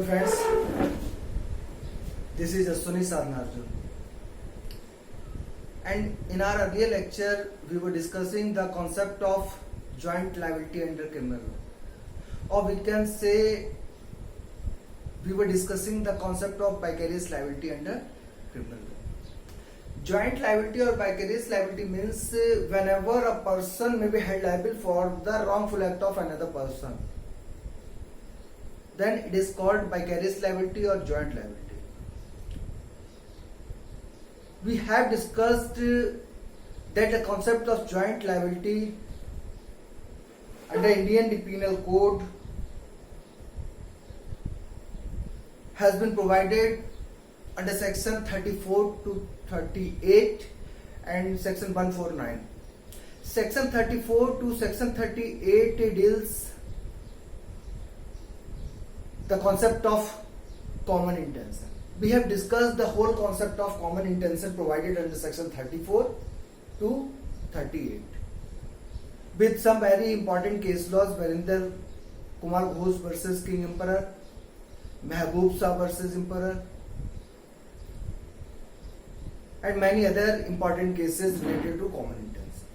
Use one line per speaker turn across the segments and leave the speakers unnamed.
Hello friends, this is Aswani Sarnarjun, and in our earlier lecture we were discussing the concept of joint liability under criminal law, or we can say we were discussing the concept of vicarious liability under criminal law. Joint liability or vicarious liability means whenever a person may be held liable for the wrongful act of another person, then it is called vicarious liability or joint liability. We have discussed that the concept of joint liability under Indian Penal Code has been provided under section 34 to 38 and section 149. Section 34 to section 38 deals the concept of common intention. We have discussed the whole concept of common intention provided under section 34 to 38 with some very important case laws, Varinder Kumar Ghosh versus King Emperor, Mehboob Shah versus Emperor, and many other important cases related to common intention.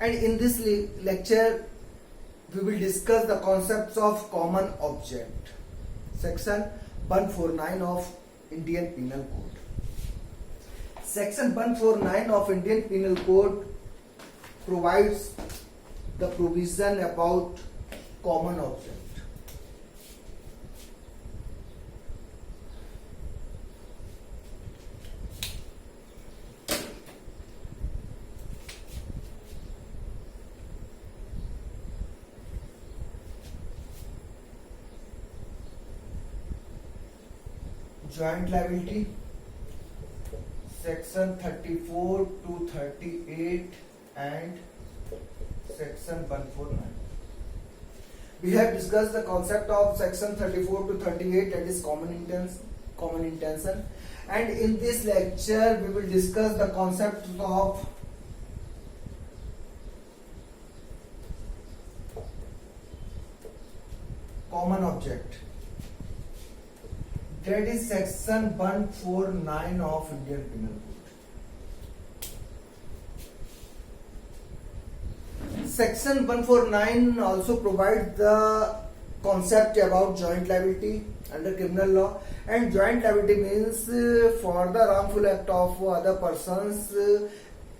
And in this lecture we will discuss the concepts of common object, section 149 of Indian Penal Code. Section 149 of Indian Penal Code provides the provision about common object. Joint liability, section 34 to 38 and section 149. We have discussed the concept of section 34 to 38, that is common intention, and in this lecture we will discuss the concept of common object, that is section 149 of Indian Penal Code. Section 149 also provides the concept about joint liability under criminal law, and joint liability means for the wrongful act of other persons,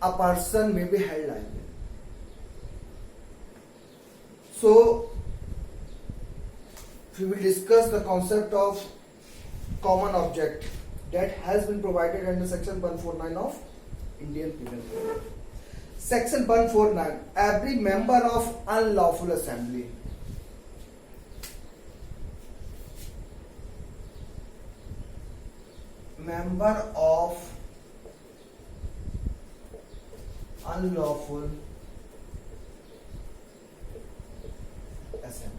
a person may be held liable. So we will discuss the concept of common object that has been provided under section 149 of Indian Penal Code. Section 149, every member of unlawful assembly unlawful assembly.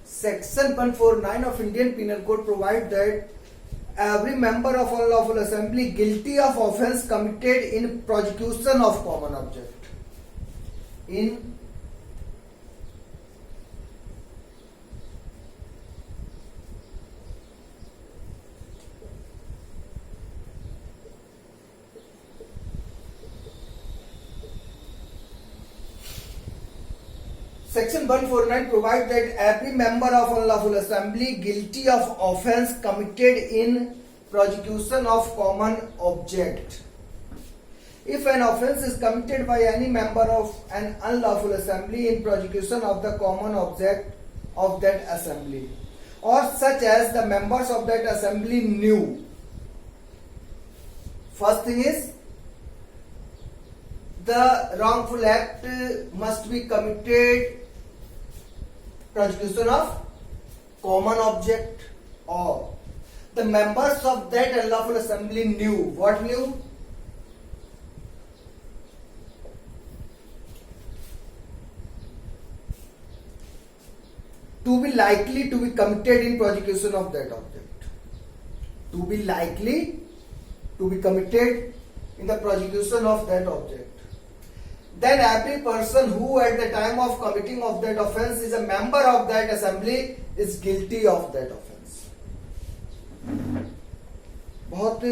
Section 149 of Indian Penal Code provides that every member of unlawful assembly guilty of offence committed in prosecution of common object. Section 149 provides that every member of unlawful assembly guilty of offence committed in prosecution of common object. If an offence is committed by any member of an unlawful assembly in prosecution of the common object of that assembly, or such as the members of that assembly knew. First thing is, the wrongful act must be committed prosecution of common object, or the members of that unlawful assembly knew. What knew? To be likely to be committed in prosecution of that object. To be likely to be committed in the prosecution of that object. then every person who at the time of committing of that offense is a member of that assembly is guilty of that offense. बहुत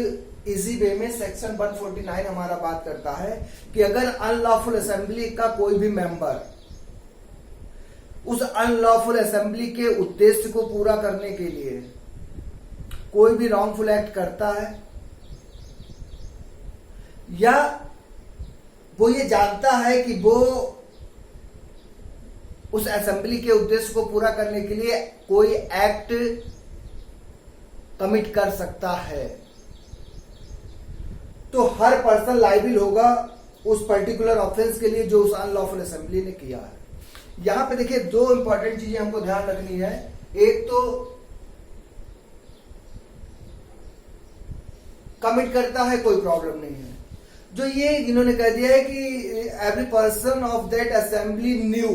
easy way में section 149 हमारा बात करता है कि अगर unlawful assembly का कोई भी मेंबर उस अनलॉफुल असेंबली के उद्देश्य को पूरा करने के लिए कोई भी रॉन्गफुल एक्ट करता है या वो ये जानता है कि वो उस असेंबली के उद्देश्य को पूरा करने के लिए कोई एक्ट कमिट कर सकता है, तो हर पर्सन लाइबल होगा उस पर्टिकुलर ऑफेंस के लिए जो उस अनलॉफुल असेंबली ने किया है। यहां पे देखिए दो इंपॉर्टेंट चीजें हमको ध्यान रखनी है। एक तो कमिट करता है कोई प्रॉब्लम नहीं है, जो ये इन्होंने कह दिया है कि every person of that assembly new,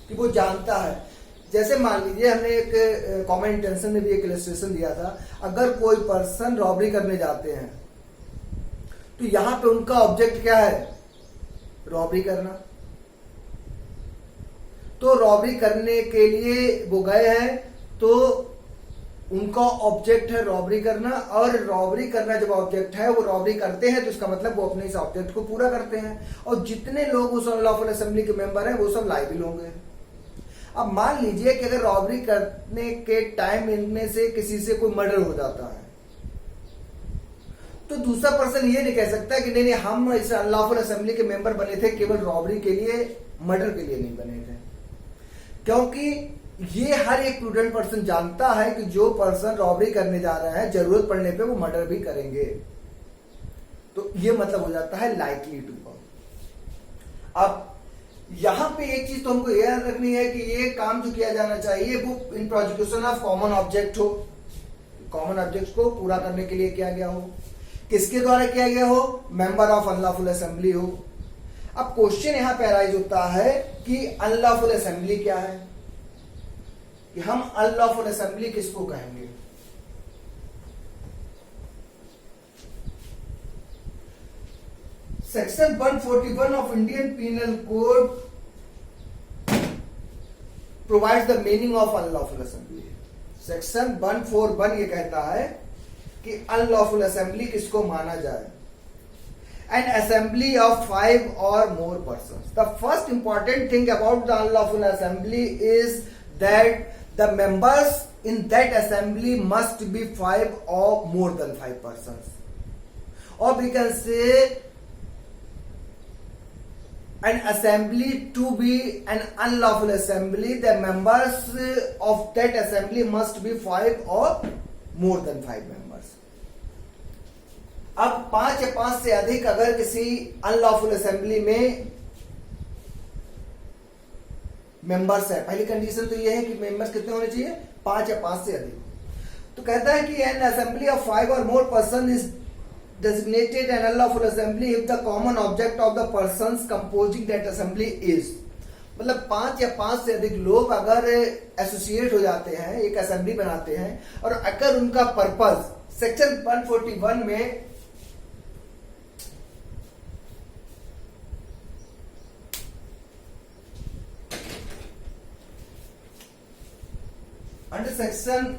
कि वो जानता है। जैसे मान लीजिए हमने एक कॉमन इंटेंशन में भी एक इलस्ट्रेशन दिया था, अगर कोई पर्सन रॉबरी करने जाते हैं तो यहां पे उनका ऑब्जेक्ट क्या है, रॉबरी करना। तो रॉबरी करने के लिए वो गए हैं तो उनका ऑब्जेक्ट है रॉबरी करना, और रॉबरी करना जब ऑब्जेक्ट है, वो रॉबरी करते हैं तो इसका मतलब वो अपने इस ऑब्जेक्ट को पूरा करते हैं, और जितने लोग उस अनलॉफुल असेंबली के मेंबर हैं वो सब लाइबल होंगे। अब मान लीजिए कि अगर रॉबरी करने के टाइम इनमें से किसी से कोई मर्डर हो जाता है, तो दूसरा पर्सन ये नहीं कह सकता कि नहीं हम इस अनलॉफुल असेंबली के मेंबर बने थे केवल रॉबरी के लिए, मर्डर के लिए नहीं बने थे, क्योंकि ये हर एक प्रूडेंट पर्सन जानता है कि जो पर्सन रॉबरी करने जा रहे हैं जरूरत पड़ने पे वो मर्डर भी करेंगे। तो ये मतलब हो जाता है लाइकली टू कम। अब यहां पे एक चीज तो हमको याद रखनी है कि ये काम जो किया जाना चाहिए वो इन प्रोसिक्यूशन ऑफ कॉमन ऑब्जेक्ट हो, कॉमन ऑब्जेक्ट को पूरा करने के लिए किया गया हो। किसके द्वारा किया गया हो, मेंबर ऑफ अनलॉफुल असेंबली हो। अब क्वेश्चन यहां पे अराइज होता है कि अनलॉफुल असेंबली क्या है, कि हम अनलॉफुल असेंबली किसको कहेंगे। Section 141 of Indian penal code provides the meaning of unlawful assembly. Section 141 ये कहता है कि अनलॉफुल असेंबली किसको माना जाए, an assembly of 5 or more persons. The first important thing about the unlawful assembly is that the members in that assembly must be 5 or more than 5 persons. Or we can say an assembly to be an unlawful assembly, the members of that assembly must be 5 or more than 5 members. अब 5 या 5 से अधिक अगर किसी unlawful assembly में members है, पहली condition तो ये है कि मेंबर्स कितने होने चाहिए, 5 या 5 से अधिक। तो कहता है कि एन असेंबली ऑफ 5 और more person is designated an unlawful assembly if the common object of the persons composing that assembly is, मतलब 5 या 5 से अधिक लोग अगर एसोसिएट हो जाते हैं, एक असेंबली बनाते हैं, और अगर उनका पर्पस सेक्शन 141 में अंडर सेक्शन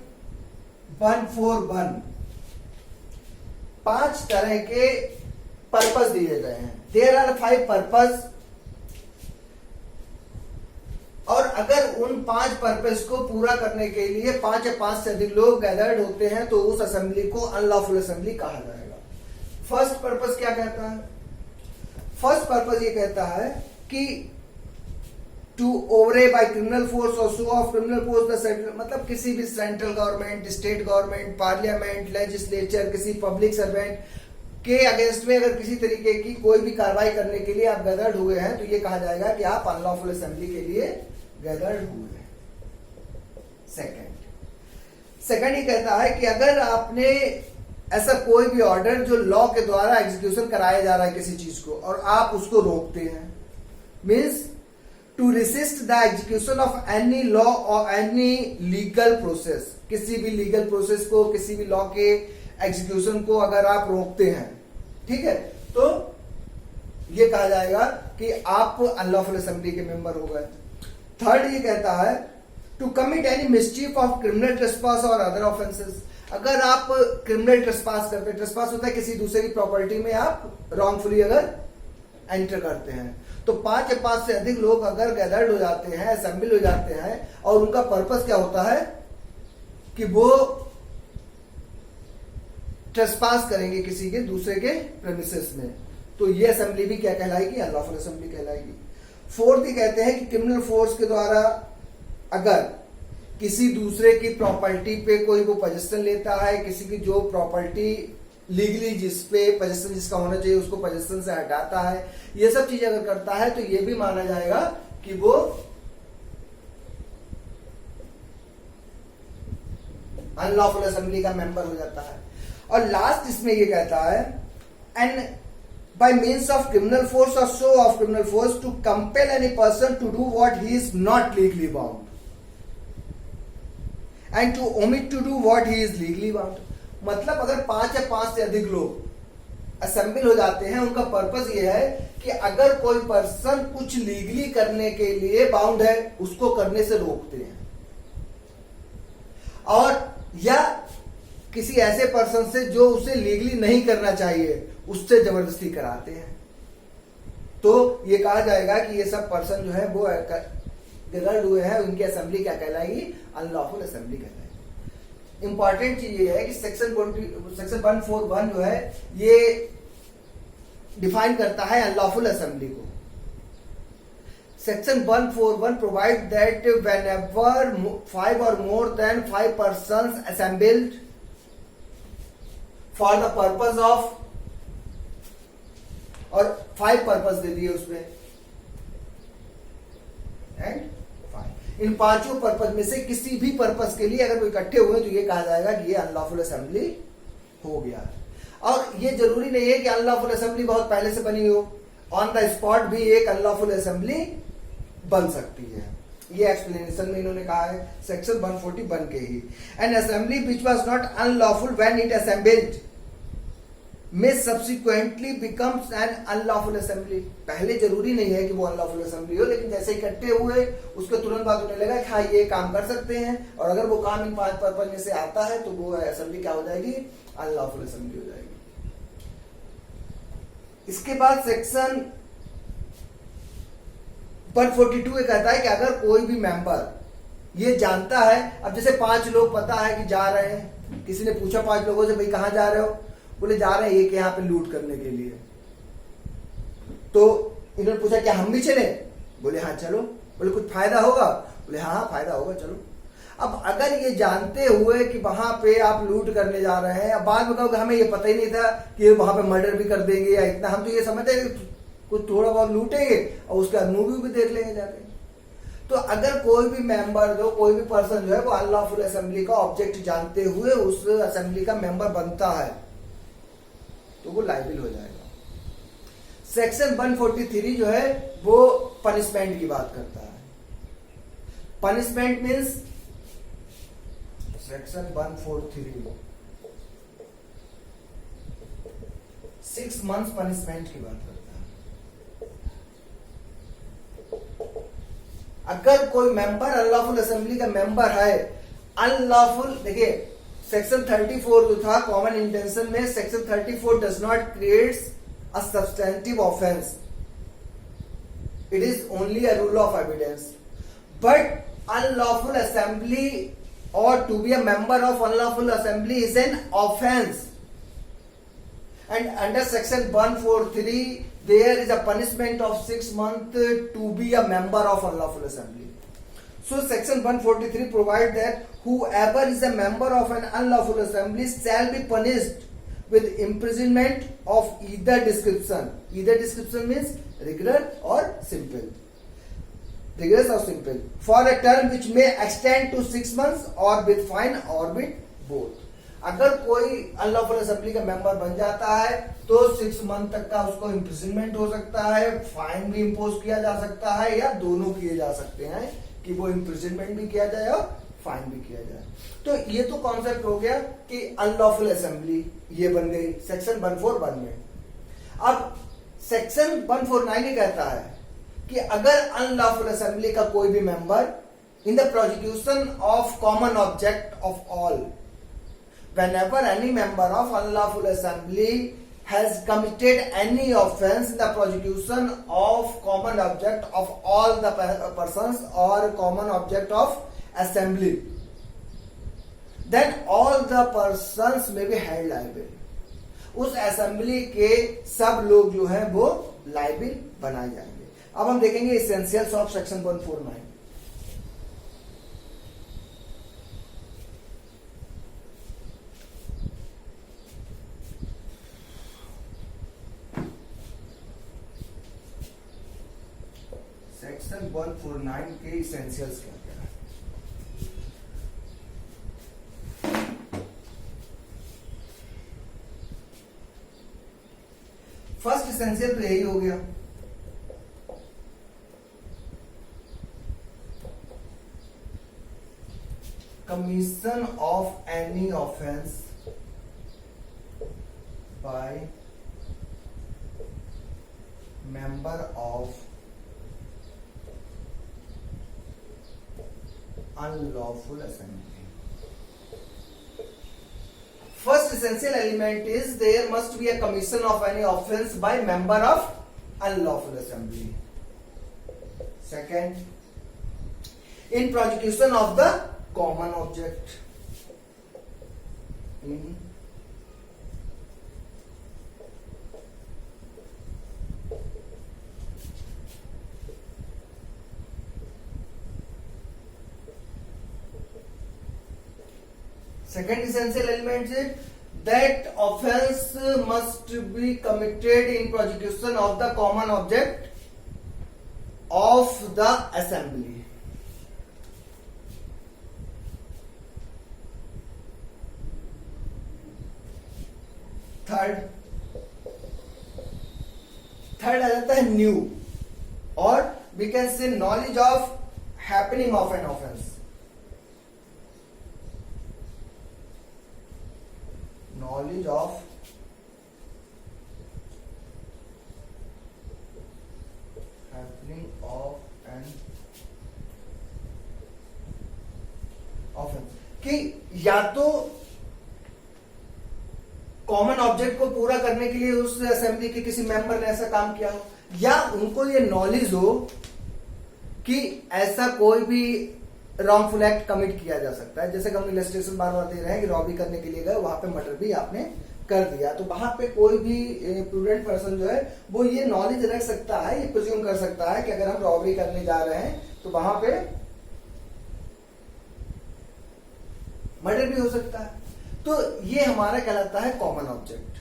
141 5 तरह के पर्पस दिए गए हैं। देयर आर 5 पर्पस, और अगर उन 5 पर्पस को पूरा करने के लिए 5 या 5 से अधिक लोग गैदर्ड होते हैं तो उस असेंबली को अनलॉफुल असेंबली कहा जाएगा। फर्स्ट पर्पस क्या कहता है, फर्स्ट पर्पस ये कहता है कि टू ओवरे बाय क्रिमिनल फोर्स और show off criminal force the central, मतलब किसी भी central government, state government, parliament, legislature, किसी पब्लिक सर्वेंट के अगेंस्ट में अगर किसी तरीके की कोई भी कार्रवाई करने के लिए आप गैदर्ड हुए हैं तो ये कहा जाएगा कि आप अनलॉफुल असेंबली के लिए गैदर्ड हुए हैं। सेकंड ये कहता है कि अगर आपने ऐसा कोई भी ऑर्डर जो लॉ के द्वारा एग्जीक्यूशन कराया जा रहा है किसी चीज को और आप उसको रोकते हैं, means to resist the execution of any law और एनी लीगल प्रोसेस, किसी भी लीगल प्रोसेस को, किसी भी लॉ के एग्जीक्यूशन को अगर आप रोकते हैं, ठीक है, तो ये कहा जाएगा कि आप अनलॉफुल असेंबली के मेंबर हो गए। थर्ड ये कहता है to commit any mischief of criminal trespass और अदर ऑफेंसेस। अगर आप क्रिमिनल ट्रेसपास करते हैं, ट्रेसपास होता है किसी दूसरे की प्रॉपर्टी में आप रॉन्गफुली अगर एंटर करते हैं, तो 5 या 5 से अधिक लोग अगर गैदर्ड हो जाते हैं, असेंबल हो जाते हैं, और उनका पर्पस क्या होता है कि वो ट्रेसपास करेंगे किसी के दूसरे के प्रेमिसेस में, तो ये असेंबली भी क्या कहलाएगी? अनलॉफुल असेंबली कहलाएगी। फोर्थ ये कहते हैं कि क्रिमिनल फोर्स के द्वारा अगर किसी दूसरे की प्रॉपर्टी पे कोई वो पोजीशन लेता है, किसी की जो प्रॉपर्टी लीगली जिस पे पोजीशन जिसका होना चाहिए उसको पोजीशन से हटाता है, ये सब चीजें अगर करता है तो ये भी माना जाएगा कि वो अनलॉफुल असेंबली का मेंबर हो जाता है। और लास्ट इसमें ये कहता है and by means of criminal force or show of criminal force to compel any person to do what he is not legally bound and to omit to do what he is legally bound। मतलब अगर 5 या 5 से अधिक लोग assemble हो जाते हैं, उनका पर्पस ये है कि अगर कोई पर्सन कुछ लीगली करने के लिए बाउंड है उसको करने से रोकते हैं, और या किसी ऐसे पर्सन से जो उसे लीगली नहीं करना चाहिए उससे जबरदस्ती कराते हैं, तो ये कहा जाएगा कि ये सब पर्सन जो है वो गैदर्ड हुए हैं, उनकी असेंबली क्या कहलाएगी? अनलॉफुल असेंबली कहलाएगी। इंपॉर्टेंट चीज ये है कि सेक्शन 141 जो है ये डिफाइन करता है अनलॉफुल असेंबली को। Section 141 provide that whenever 5 or more than 5 persons assembled for the purpose of, और 5 पर्पस दे दिए उसमें, एंड 5 इन 5 पर्पस में से किसी भी पर्पस के लिए अगर वो इकट्ठे हुए तो ये कहा जाएगा कि ये अनलॉफुल असेंबली हो गया। और ये जरूरी नहीं है कि अनलॉफुल असेंबली बहुत पहले से बनी हो, ऑन द स्पॉट भी एक अनलॉफुल असेंबली बन सकती है। ये एक्सप्लेनेशन में इन्होंने कहा है सेक्शन 141 के ही। An assembly which was not unlawful when it assembled में subsequently becomes an unlawful assembly. पहले जरूरी नहीं है कि वो अनलॉफुल असेंबली हो, लेकिन जैसे इकट्ठे हुए उसके तुरंत बाद उन्हें लगा कि हाँ ये काम कर सकते हैं, और अगर वो काम इन 5 पर्पस में से आता है तो वो असेंबली क्या हो जाएगी? अनलॉफुल असेंबली हो जाएगी। इसके बाद सेक्शन 142 कहता है कि अगर कोई भी मेंबर ये जानता है, अब जैसे 5 लोग पता है कि जा रहे हैं, किसी ने पूछा 5 लोगों से भाई कहां जा रहे हो, बोले जा रहे हैं ये के यहाँ पे लूट करने के लिए, तो इन्होंने पूछा क्या हम भी चले? बोले हाँ चलो। बोले कुछ फायदा होगा? बोले हाँ फायदा होगा चलो। अब अगर ये जानते हुए कि वहां पे आप लूट करने जा रहे हैं, अब बाद में कहोगे हमें ये पता ही नहीं था कि वहां पे मर्डर भी कर देंगे या इतना, हम तो ये समझते कुछ थोड़ा बहुत लूटेंगे और उसके बाद मूवी भी देख लेंगे जाके। तो अगर कोई भी मेंबर जो कोई भी पर्सन जो है वो अनलॉफुल असेंबली का ऑब्जेक्ट जानते हुए उस असेंबली का मेंबर बनता है तो वो लायबिल हो जाएगा। सेक्शन 143 जो है वो पनिशमेंट की बात करता है। Punishment means section 143 6 months punishment की बात करता है। अगर कोई मेंबर अनलॉफुल असेंबली का मेंबर है, अनलॉफुल, देखिए सेक्शन 34 जो था कॉमन इंटेंशन में, section 34 does not creates a substantive offence, it is only a rule of evidence. But unlawful assembly or to be a member of unlawful assembly is an offense, and under section 143 there is a punishment of 6 months to be a member of unlawful assembly. So section 143 provides that whoever is a member of an unlawful assembly shall be punished with imprisonment of either description. Either description means regular or simple, rigorous or simple, for a term which may extend to 6 months or with fine or with both. अगर कोई unlawful assembly का member बन जाता है तो 6 month तक का उसको इम्प्रिजनमेंट हो सकता है, फाइन भी इम्पोज किया जा सकता है, या दोनों किए जा सकते हैं कि वो इम्प्रिजनमेंट भी किया जाए और फाइन भी किया जाए। तो ये तो कॉन्सेप्ट हो गया कि अनलॉफुल असेंबली ये बन गई सेक्शन 141 में। अब सेक्शन 149 ही कहता है कि अगर अनलॉफुल असेंबली का कोई भी member in the prosecution of common object of all, whenever any member of unlawful assembly has committed any offense in the prosecution of common object of all the persons or common object of assembly, then all the persons may be held liable. उस assembly के सब लोग जो है वो लाइबिल बनाए जाएंगे। अब हम देखेंगे इसेंशियल्स ऑफ सेक्शन 149। सेक्शन 149 के इसेंशियल्स क्या क्या है? फर्स्ट इसेंशियल तो यही हो गया, commission of any offense by member of unlawful assembly. First essential element is there must be a commission of any offense by member of unlawful assembly. Second, in prosecution of the common object, in second essential element is that offense must be committed in prosecution of the common object of the assembly. Third आ जाता है new, और we can say knowledge of happening of an offence. knowledge of happening of an offense, कि या तो common object को पूरा करने के लिए उस असेंबली के किसी मेंबर ने ऐसा काम किया हो, या उनको ये नॉलेज हो कि ऐसा कोई भी रॉन्गफुल एक्ट कमिट किया जा सकता है। जैसे कि हम इलस्ट्रेशन बार बार दे रहे हैं कि रॉबरी करने के लिए गए, वहां पे मर्डर भी आपने कर दिया, तो वहां पे कोई भी प्रूडेंट पर्सन जो है वो ये नॉलेज रख सकता है, ये प्रिज्यूम कर सकता है कि अगर हम रॉबरी करने जा रहे हैं तो वहां पे मर्डर भी हो सकता है। तो ये हमारा कहलाता है कॉमन ऑब्जेक्ट।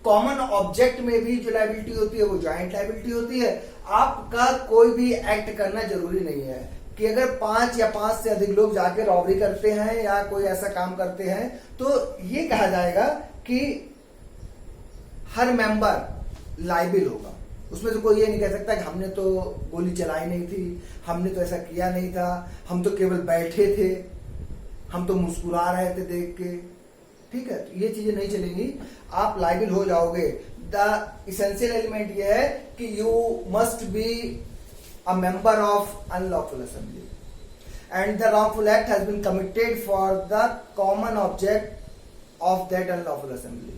कॉमन ऑब्जेक्ट में भी जो लायबिलिटी होती है वो जॉइंट लायबिलिटी होती है। आपका कोई भी एक्ट करना जरूरी नहीं है कि अगर 5 या 5 से अधिक लोग जाके रॉबरी करते हैं या कोई ऐसा काम करते हैं तो ये कहा जाएगा कि हर मेंबर लायबिल होगा। उसमें से कोई ये नहीं कह सकता कि हमने तो गोली चलाई नहीं थी, हमने तो ऐसा किया नहीं था, हम तो केवल बैठे थे, हम तो मुस्कुरा रहे थे देख के। ठीक है, तो ये चीजें नहीं चलेंगी, आप लायबिल हो जाओगे। द इसेंशियल एलिमेंट ये है कि you must be a member of unlawful assembly and the wrongful act has been committed for the common object of that unlawful assembly,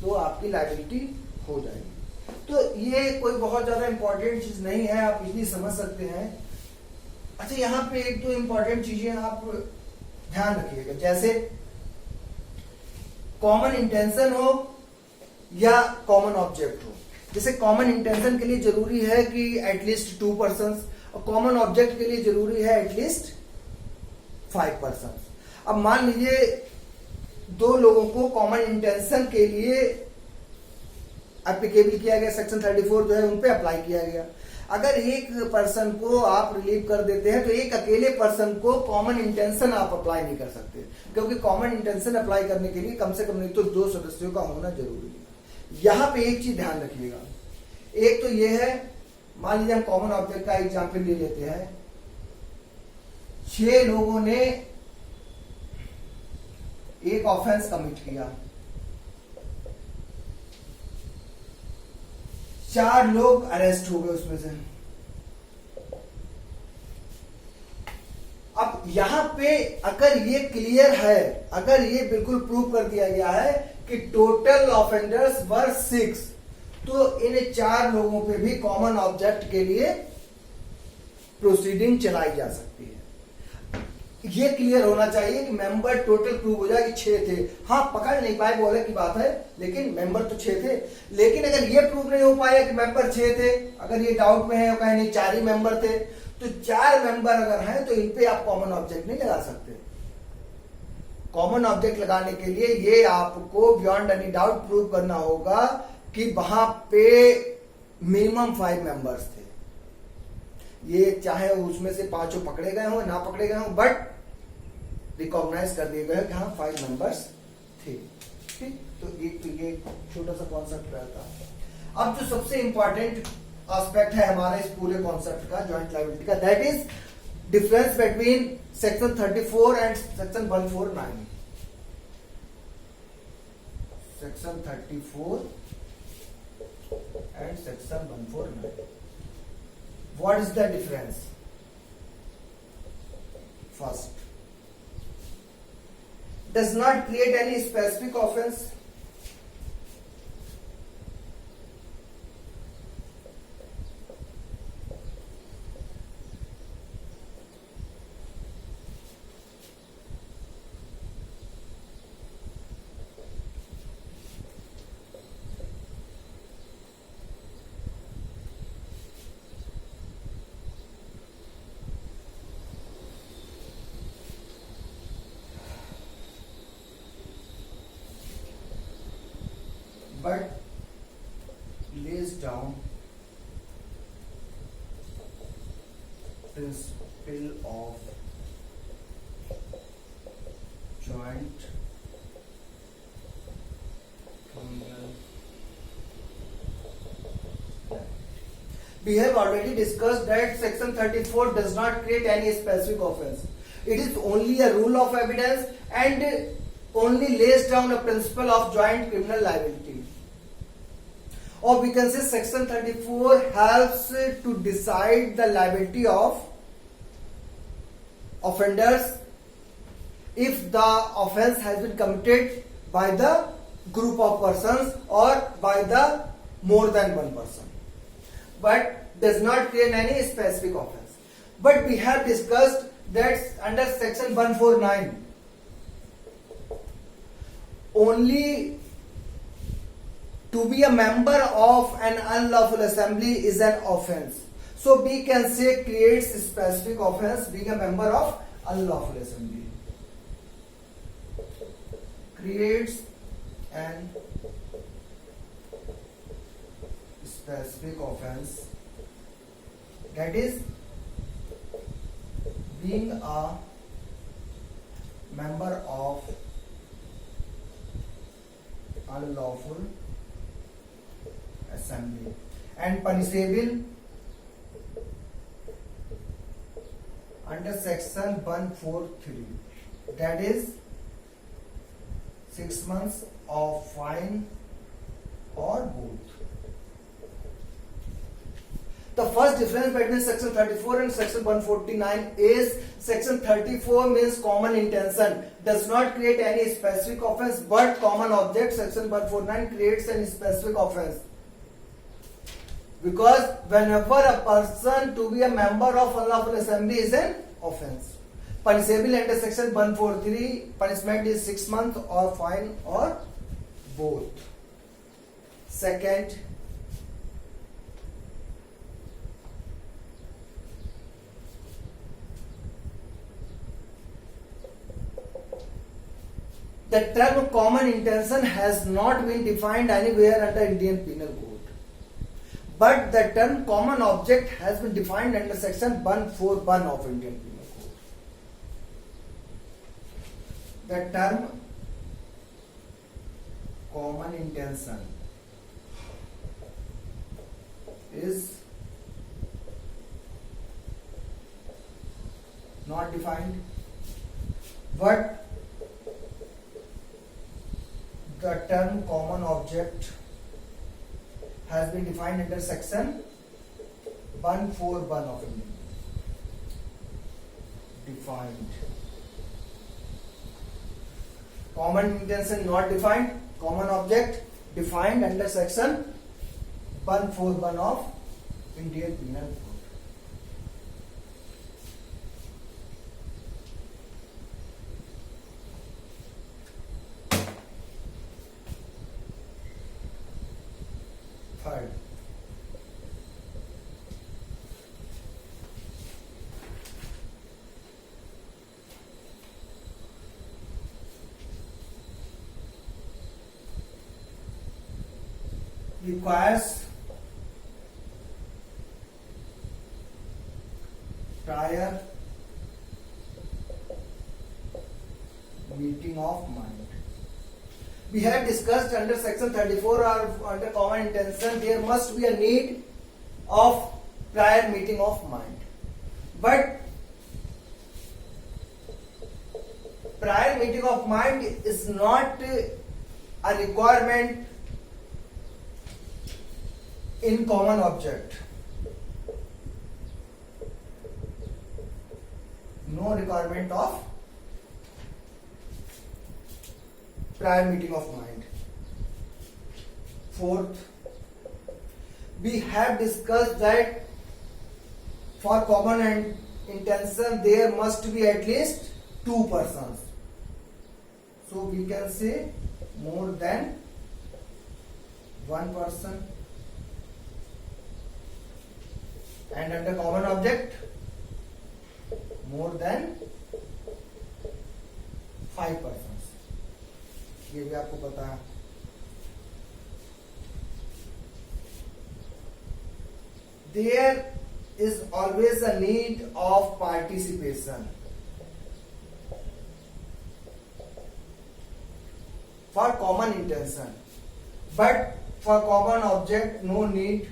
तो आपकी लायबिलिटी हो जाएगी। तो ये कोई बहुत ज्यादा इंपॉर्टेंट चीज नहीं है, आप इतनी समझ सकते हैं। अच्छा, यहां पे एक तो इंपॉर्टेंट चीजें आप ध्यान रखिएगा, जैसे कॉमन इंटेंशन हो या कॉमन ऑब्जेक्ट हो। जैसे कॉमन इंटेंशन के लिए जरूरी है कि एटलीस्ट 2 पर्सन्स, और कॉमन ऑब्जेक्ट के लिए जरूरी है एटलीस्ट 5 पर्सन्स। अब मान लीजिए 2 लोगों को कॉमन इंटेंशन के लिए एप्लीकेबल किया गया, सेक्शन 34 जो है उन पे अप्लाई किया गया। अगर एक पर्सन को आप रिलीव कर देते हैं तो एक अकेले पर्सन को कॉमन इंटेंशन आप अप्लाई नहीं कर सकते, क्योंकि कॉमन इंटेंशन अप्लाई करने के लिए कम से कम नहीं तो 2 सदस्यों का होना जरूरी है। यहां पे एक चीज ध्यान रखिएगा, एक तो ये है, मान लीजिए हम कॉमन ऑब्जेक्ट का एग्जाम्पल ले लेते हैं। 6 लोगों ने एक ऑफेंस कमिट किया, 4 लोग अरेस्ट हो गए उसमें से। अब यहां पे अगर ये क्लियर है, अगर ये बिल्कुल प्रूव कर दिया गया है कि टोटल ऑफेंडर्स वर 6, तो इन 4 लोगों पे भी कॉमन ऑब्जेक्ट के लिए प्रोसीडिंग चलाई जा सकती है। ये क्लियर होना चाहिए कि मेंबर टोटल प्रूव हो जाए कि 6 थे। हाँ, पकड़ नहीं पाए बोले की बात है, लेकिन मेंबर तो 6 थे। लेकिन अगर ये प्रूव नहीं हो पाया कि मेंबर 6 थे, अगर ये डाउट में है कहीं नहीं 4 ही मेंबर थे, तो 4 मेंबर अगर हैं तो इन पे आप कॉमन ऑब्जेक्ट नहीं लगा सकते। कॉमन ऑब्जेक्ट लगाने के लिए ये आपको बियॉन्ड एनी डाउट प्रूव करना होगा कि वहां पे मिनिमम 5 मेंबर्स थे। ये चाहे उसमें से 5 पकड़े गए हो ना पकड़े गए हो, बट रिकॉग्नाइज कर दिए गए कि हाँ 5 मेंबर्स थे। ठीक, तो ये छोटा सा कॉन्सेप्ट रहता है। अब जो सबसे इंपॉर्टेंट एस्पेक्ट है हमारे इस पूरे कॉन्सेप्ट का, जॉइंट लायबिलिटी का, that is difference between section 34 and section 149। Section 34 and section 149, what is the difference? First, does not create any specific offense. But lays down principle of joint criminal. We have already discussed that section 34 does not create any specific offense. It is only a rule of evidence and only lays down a principle of joint criminal liability. Or we can say section 34 helps to decide the liability of offenders if the offense has been committed by the group of persons or by the more than one person, but does not create any specific offense. But we have discussed that under section 149 only to be a member of an unlawful assembly is an offense. So we can say creates specific offense being a member of unlawful assembly. Creates an specific offense, that is being a member of unlawful assembly and punishable under section 143, that is 6 months of fine or both. The first difference between section 34 and section 149 is section 34 means common intention, does not create any specific offense, but common object. Section 149 creates a specific offense. Because whenever a person to be a member of unlawful assembly is an offense. Punishable under section 143, punishment is 6 months or fine or both. Second, the term common intention has not been defined anywhere under Indian Penal Code. But the term common object has been defined under section 141 of Indian Penal Code. The term common intention is not defined, but the term common object has been defined under section 141 of Indian. Defined. Common intention not defined. Common object defined under section 141 of Indian Penal Code. Third, requires prior meeting of mind. We have discussed under section 34 or under common intention there must be a need of prior meeting of mind. But prior meeting of mind is not a requirement in common object. No requirement of prior meeting of mind. Fourth, we have discussed that for common intention there must be at least two persons. So we can say more than one person. And under common object more than 5 persons. ये भी आपको पता है. There is always a need of participation for common intention, but for common object no need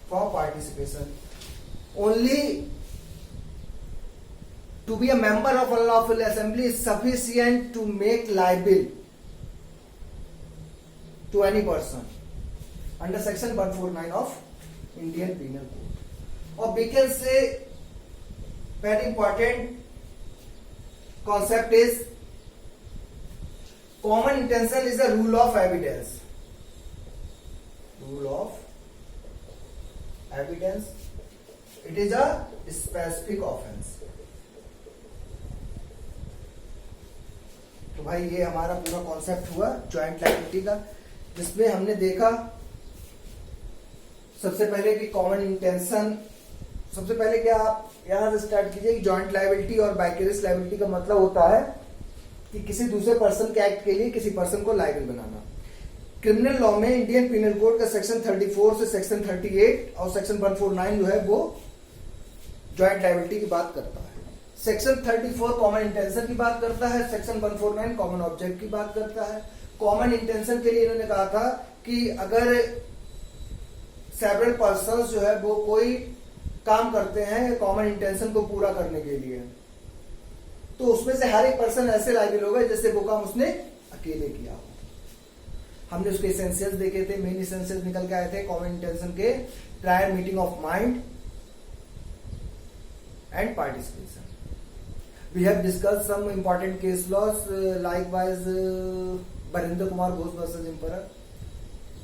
for participation. Only to be a member of unlawful assembly is sufficient to make liable to any person under section 149 of Indian Penal Code. Or we can say very important concept is common intention is a rule of evidence. Rule of evidence. It is a specific offense. तो भाई ये हमारा पूरा concept हुआ joint liability का, जिसमें हमने देखा सबसे पहले कि कॉमन इंटेंशन. सबसे पहले क्या आप यहां से स्टार्ट कीजिए कि जॉइंट लायबिलिटी और वाइकेरियस लायबिलिटी का मतलब होता है कि किसी दूसरे पर्सन के एक्ट के लिए किसी पर्सन को लायबल बनाना. क्रिमिनल लॉ में इंडियन पिनल कोड का सेक्शन 34 से सेक्शन 38 और सेक्शन 149 जो है वो जॉइंट लायबिलिटी की बात करता है. सेक्शन 34 कॉमन इंटेंशन की बात करता है, सेक्शन 149 कॉमन ऑब्जेक्ट की बात करता है. कॉमन इंटेंशन के लिए इन्होंने कहा था कि अगर सेवरल पर्संस जो है वो कोई काम करते हैं कॉमन इंटेंशन को पूरा करने के लिए, तो उसमें से हर एक पर्सन ऐसे लायबल होगा जैसे वो काम उसने अकेले किया हो. हमने उसके एसेंशियल्स देखे थे, मेन एसेंशियल्स निकल के आए थे कॉमन इंटेंशन के. Prior meeting of mind and participation. We have discussed some important case laws, likewise Barindra Kumar Ghosh versus Emperor,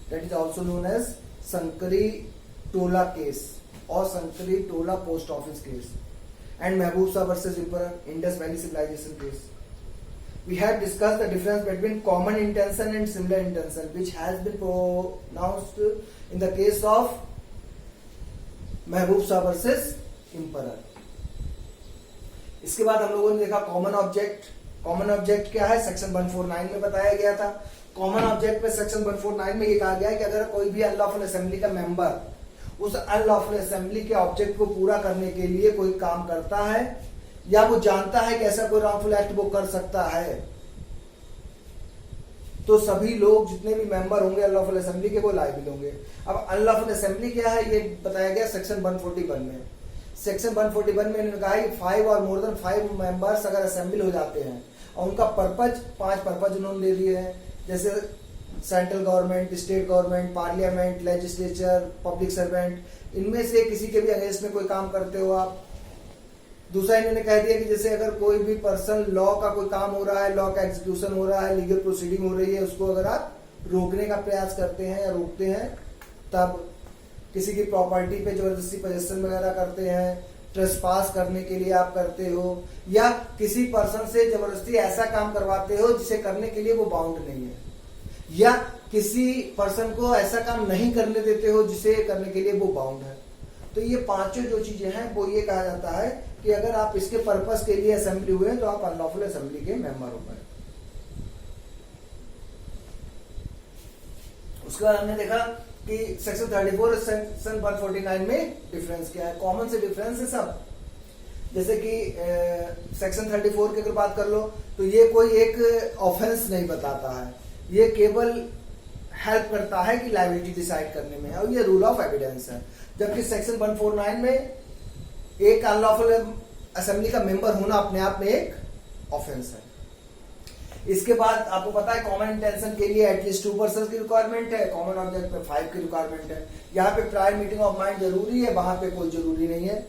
that is also known as Sankari Tola case or Sankari Tola post office case, and Mehboob Shah versus Emperor, Indus Valley civilization case. We have discussed the difference between common intention and similar intention, which has been pronounced in the case of Mehboob Shah versus Emperor. इसके बाद हम लोगों ने देखा common object. Common object क्या है, section 149 में बताया गया था. कॉमन ऑब्जेक्ट में सेक्शन 149 में ये कहा गया है कि अगर कोई भी अनलॉफुल असेंबली का मेंबर उस अनलॉफुल असेंबली के ऑब्जेक्ट को पूरा करने के लिए कोई काम करता है या वो जानता है कि ऐसा कोई रॉन्गफुल एक्ट वो कर सकता है, तो सभी लोग जितने भी मेंबर होंगे अनलॉफुल असेंबली के वो लायबल होंगे. अब अनलॉफुल असेंबली क्या है ये बताया गया सेक्शन 141 में. सेक्शन 141 में इन्होंने कहा कि 5 और मोर देन 5 मेंबर्स अगर असेंबल हो जाते हैं और उनका पर्पज 5 पर्पज उन्होंने ले लिए हैं, जैसे central government, state government, parliament, legislature, public servant, इनमें से किसी के भी अगेंस्ट में कोई काम करते हो आप। दूसरा इन्होंने कह दिया कि जैसे अगर कोई भी पर्सन लॉ का कोई काम हो रहा है, लॉ का एग्जीक्यूशन हो रहा है, लीगल प्रोसीडिंग हो रही है, उसको अगर आप रोकने का प्रयास करते हैं या रोकते हैं, तब किसी की प्रॉपर्टी पे जबरदस्ती पोजेशन वगैरह करते हैं, ट्रेसपास करने के लिए आप करते हो, या किसी पर्सन से जबरदस्ती ऐसा काम करवाते हो जिसे करने के लिए वो बाउंड नहीं है, या किसी पर्सन को ऐसा काम नहीं करने देते हो जिसे करने के लिए वो बाउंड है। तो ये पांचों जो चीजें हैं वो ये कहा जाता है कि अगर आप इसके पर्पस के लिए असेंबली हुए तो आप अनलॉफुल असेंबली के मेंबर हो गए। उसके बाद हमने देखा कि सेक्शन 34 और सेक्शन 149 में डिफरेंस क्या है। कॉमन से डिफरेंस है सब। जैसे कि सेक्शन 34 की अगर बात कर लो तो ये कोई एक ऑफेंस नहीं बताता है, ये केवल हेल्प करता है कि लायबिलिटी डिसाइड करने में, और ये रूल ऑफ एविडेंस है। जबकि सेक्शन 149 में एक अनलॉफुल असेंबली का मेंबर होना अपने आप में एक ऑफेंस है। इसके बाद आपको पता है कॉमन इंटेंशन के लिए एटलीस्ट 2 पर्सन की रिक्वायरमेंट है, कॉमन ऑब्जेक्ट पे 5 की रिक्वायरमेंट है। यहाँ पे प्रायर मीटिंग ऑफ माइंड जरूरी है, वहां पे कोई जरूरी नहीं है।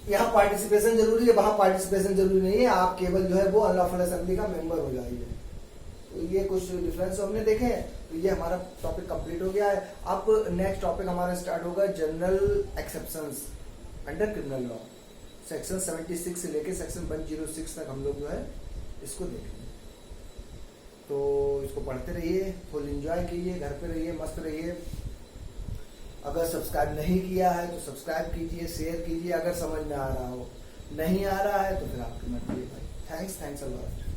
यहाँ पार्टिसिपेशन जरूरी है, वहां पार्टिसिपेशन जरूरी नहीं है, आप केवल जो है वो अनलॉफुल असेंबली का मेंबर हो जाइए। तो ये कुछ डिफरेंस हमने देखे हैं। तो ये हमारा टॉपिक कंप्लीट हो गया है। अब नेक्स्ट टॉपिक हमारा स्टार्ट होगा general exceptions under criminal law. Section 76 से लेके सेक्शन 106 तक हम लोग जो है इसको देखेंगे। तो इसको पढ़ते रहिए, फुल एंजॉय कीजिए, घर पे रहिए, मस्त रहिए। अगर सब्सक्राइब नहीं किया है तो सब्सक्राइब कीजिए, शेयर कीजिए अगर समझ में आ रहा हो। नहीं आ रहा है तो फिर आपकी मर्जी है भाई। Thanks a lot.